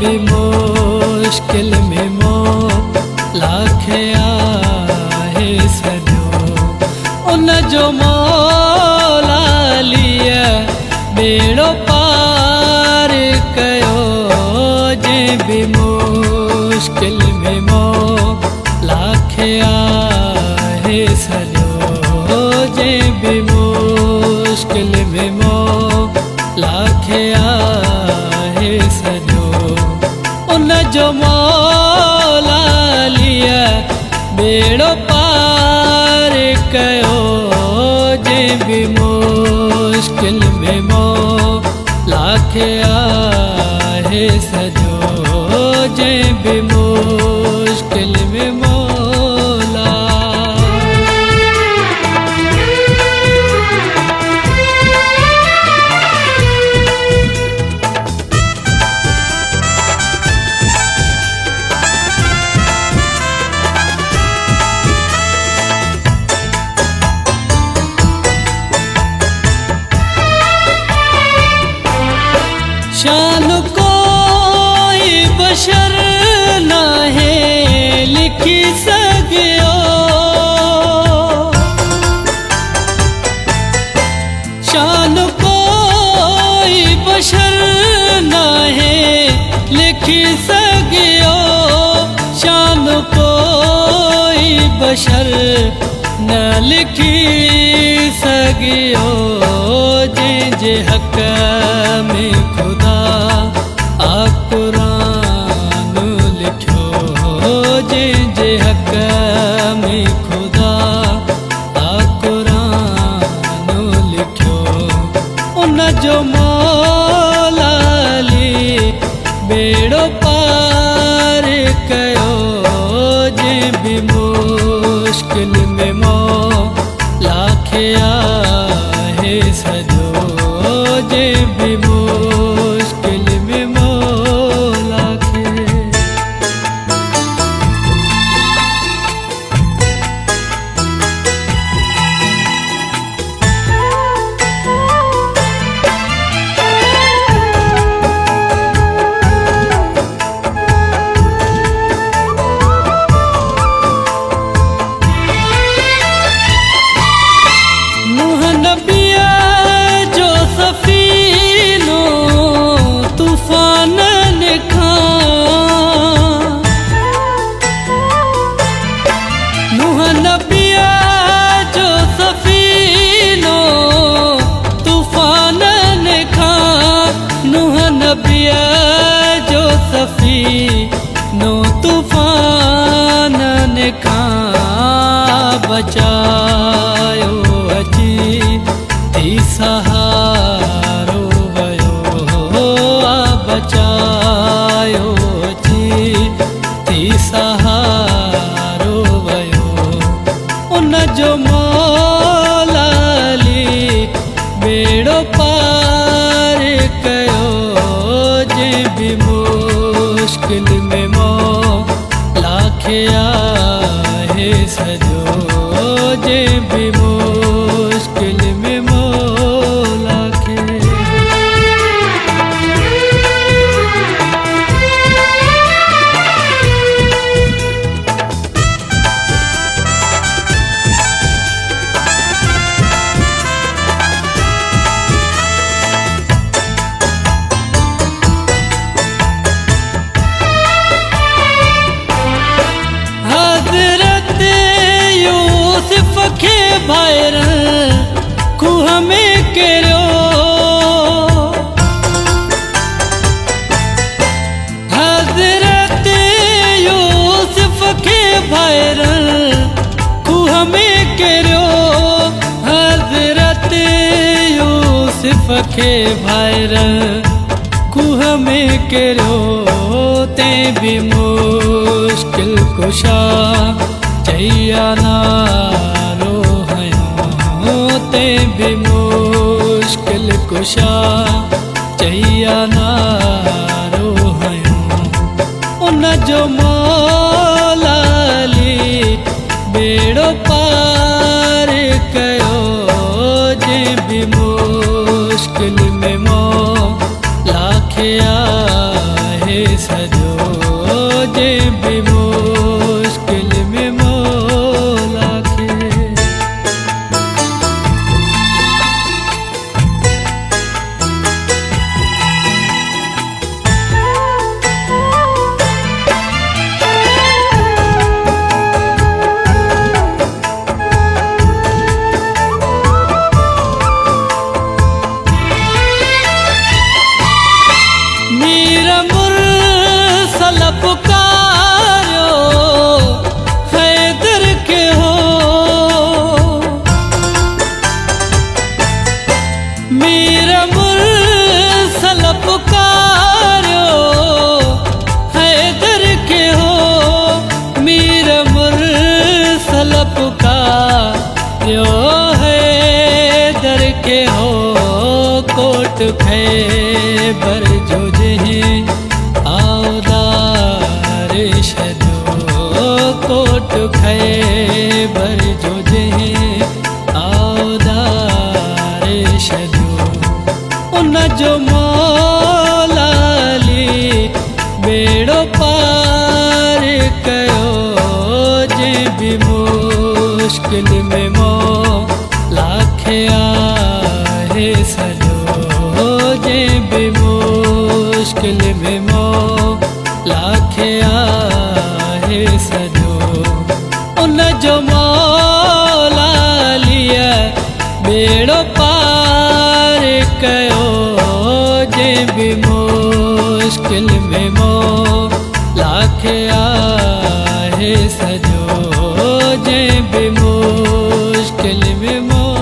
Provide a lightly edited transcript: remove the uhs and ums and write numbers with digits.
भी मुश्किल में लाखे आहे सॼो उन जो मौला लिया बेड़ो पार कयो जंहिं भी मुश्किल में लाखे आहे सॼो जंहिं भी मुश्किल में लाखे आहे सॼो उन जो मौला लिया बेड़ो पार कयो जंहिं भी मुश्किल में लाखे आहे सॼो जंहिं भी मुश्किल में मौला। शान कोई बशर ना है लिखी सकियो शान कोई बशर ना है लिखी सकियो शान कोई बशर न लिखी सकियो जंहिंजे हक़ में खुदा कुरान लिखियो जंहिंजे हक़ में खुदा कुरान लिखियो उन जो मौला ली बेड़ो पार कयो जंहिं भी मुश्किल में लाखे आहे सॼो जंहिं भी मुश्किल में लाखे। नूह नबिया जो सफ़ीनो तूफ़ानन खां नूह नबिया जो सफ़ीनो तूफ़ानन खां नूह नबिया जो सफ़ीनो तूफ़ानन खां बचायो थी सहारो वयो बचायो थी सहारो वयो उन जो मौला ली बेड़ो पार कयो जंहिं भी मुश्किल में लाखे आहे सॼो जंहिं भी मुश्किल में लाखे। हज़रत यूसुफ खे भाइरनि खूह में किरियो हज़रत यूसुफ खे भाइरनि खूह में किरियो हज़रत यूसुफ खे भाइरनि खूह में किरियो तंहिं भी मुश्किल कुशा चैया नारो तंहिं भी मुश्किल कुशा चैया नारो उन जो मौला ली बेड़ो पार कयो जंहिं भी मुश्किल में लाखे आहे सजो जे भी मुश्किल में मौला खे। पुकारो हैदर के हो, मेरा मुरसल पुकारो हैदर के हो, मेरा मुरसल पुकारो हैदर के हो। कोट खैबर जो जहीं आवदार शजो, कोट खैबर जो जहीं आवदार शजो। उन जो मौला ली बेड़ो पार कयो जे भी मुश्किल में मौला खे आहे सजो जे भी मुश्किल में मौला खे आहे सजो। उन जो मौला लिया बेड़ो पार कयो जे भी मुश्किल में मौला खे आहे सजो जे भी मुश्किल में मौला